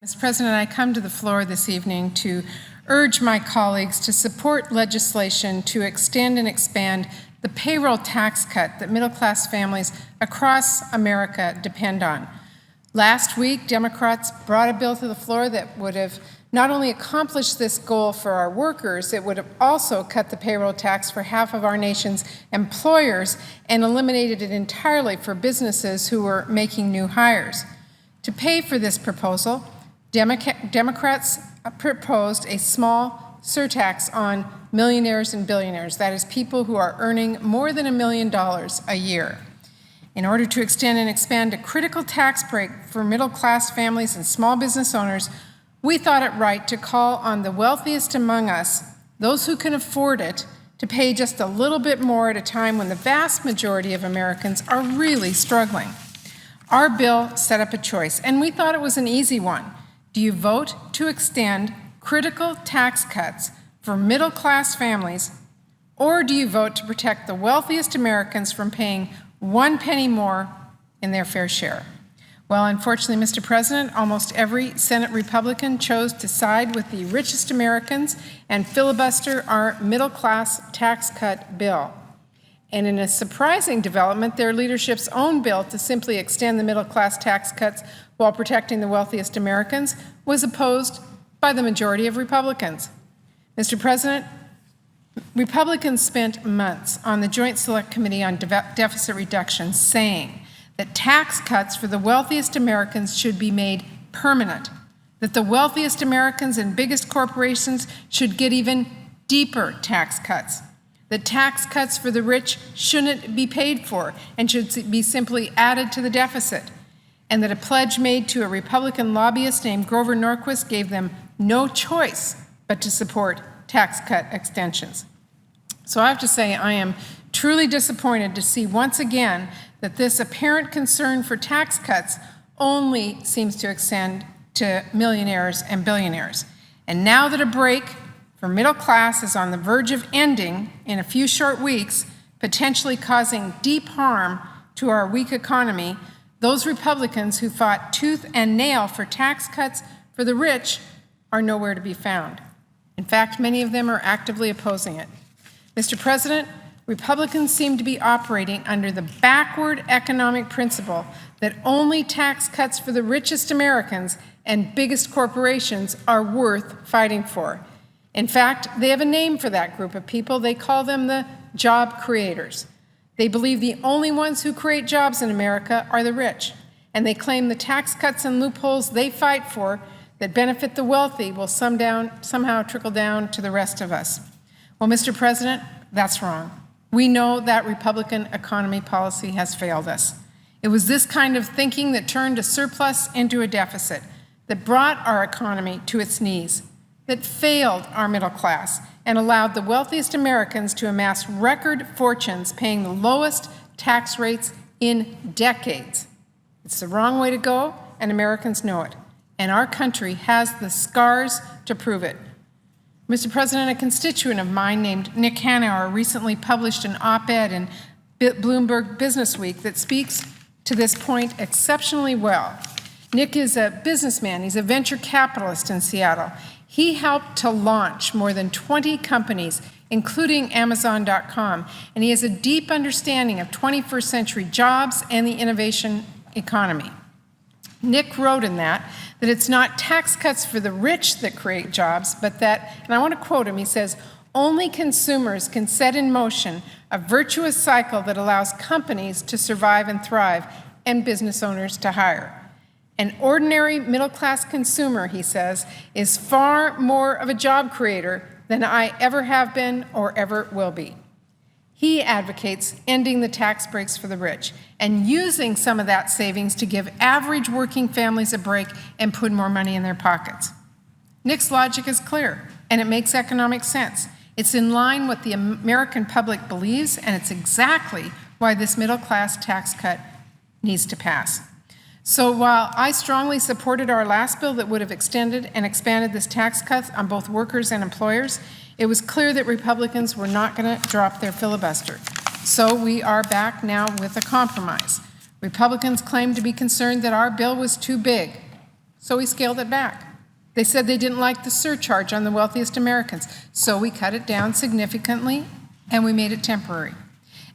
Mr. President, I come to the floor this evening to urge my colleagues to support legislation to extend and expand the payroll tax cut that middle-class families across America depend on. Last week, Democrats brought a bill to the floor that would have not only accomplished this goal for our workers, it would have also cut the payroll tax for half of our nation's employers and eliminated it entirely for businesses who were making new hires. To pay for this proposal, Democrats proposed a small surtax on millionaires and billionaires, that is, people who are earning more than $1 million a year. In order to extend and expand a critical tax break for middle-class families and small business owners, we thought it right to call on the wealthiest among us, those who can afford it, to pay just a little bit more at a time when the vast majority of Americans are really struggling. Our bill set up a choice, and we thought it was an easy one. Do you vote to extend critical tax cuts for middle-class families, or do you vote to protect the wealthiest Americans from paying 1 penny more in their fair share? Well, unfortunately, Mr. President, almost every Senate Republican chose to side with the richest Americans and filibuster our middle-class tax cut bill. And in a surprising development, their leadership's own bill to simply extend the middle-class tax cuts while protecting the wealthiest Americans was opposed by the majority of Republicans. Mr. President, Republicans spent months on the Joint Select Committee on Deficit Reduction saying that tax cuts for the wealthiest Americans should be made permanent, that the wealthiest Americans and biggest corporations should get even deeper tax cuts, that tax cuts for the rich shouldn't be paid for and should be simply added to the deficit, and that a pledge made to a Republican lobbyist named Grover Norquist gave them no choice but to support tax cut extensions. So I have to say I am truly disappointed to see once again that this apparent concern for tax cuts only seems to extend to millionaires and billionaires. And now that a break for middle class is on the verge of ending in a few short weeks, potentially causing deep harm to our weak economy, those Republicans who fought tooth and nail for tax cuts for the rich are nowhere to be found. In fact, many of them are actively opposing it. Mr. President, Republicans seem to be operating under the backward economic principle that only tax cuts for the richest Americans and biggest corporations are worth fighting for. In fact, they have a name for that group of people. They call them the job creators. They believe the only ones who create jobs in America are the rich, and they claim the tax cuts and loopholes they fight for that benefit the wealthy will somehow trickle down to the rest of us. Well, Mr. President, that's wrong. We know that Republican economy policy has failed us. It was this kind of thinking that turned a surplus into a deficit, that brought our economy to its knees, that failed our middle class, and allowed the wealthiest Americans to amass record fortunes paying the lowest tax rates in decades. It's the wrong way to go, and Americans know it. And our country has the scars to prove it. Mr. President, a constituent of mine named Nick Hanauer recently published an op-ed in Bloomberg Businessweek that speaks to this point exceptionally well. Nick is a businessman. He's a venture capitalist in Seattle. He helped to launch more than 20 companies, including Amazon.com, and he has a deep understanding of 21st century jobs and the innovation economy. Nick wrote in that it's not tax cuts for the rich that create jobs, but that, and I want to quote him, he says, only consumers can set in motion a virtuous cycle that allows companies to survive and thrive and business owners to hire. An ordinary middle-class consumer, he says, is far more of a job creator than I ever have been or ever will be. He advocates ending the tax breaks for the rich and using some of that savings to give average working families a break and put more money in their pockets. Nick's logic is clear, and it makes economic sense. It's in line with the American public believes, and it's exactly why this middle-class tax cut needs to pass. So while I strongly supported our last bill that would have extended and expanded this tax cut on both workers and employers, it was clear that Republicans were not going to drop their filibuster. So we are back now with a compromise. Republicans claimed to be concerned that our bill was too big. so we scaled it back. They said they didn't like the surcharge on the wealthiest Americans, so we cut it down significantly and we made it temporary.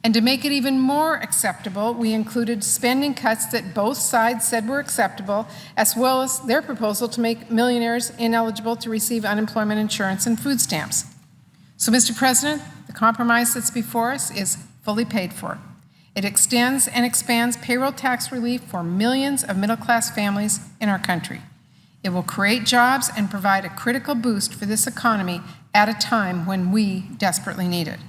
And to make it even more acceptable, we included spending cuts that both sides said were acceptable, as well as their proposal to make millionaires ineligible to receive unemployment insurance and food stamps. So, Mr. President, the compromise that's before us is fully paid for. It extends and expands payroll tax relief for millions of middle-class families in our country. It will create jobs and provide a critical boost for this economy at a time when we desperately need it.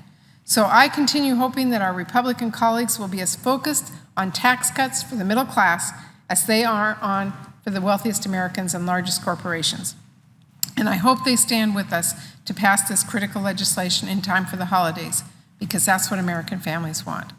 So I continue hoping that our Republican colleagues will be as focused on tax cuts for the middle class as they are on for the wealthiest Americans and largest corporations. And I hope they stand with us to pass this critical legislation in time for the holidays, because that's what American families want.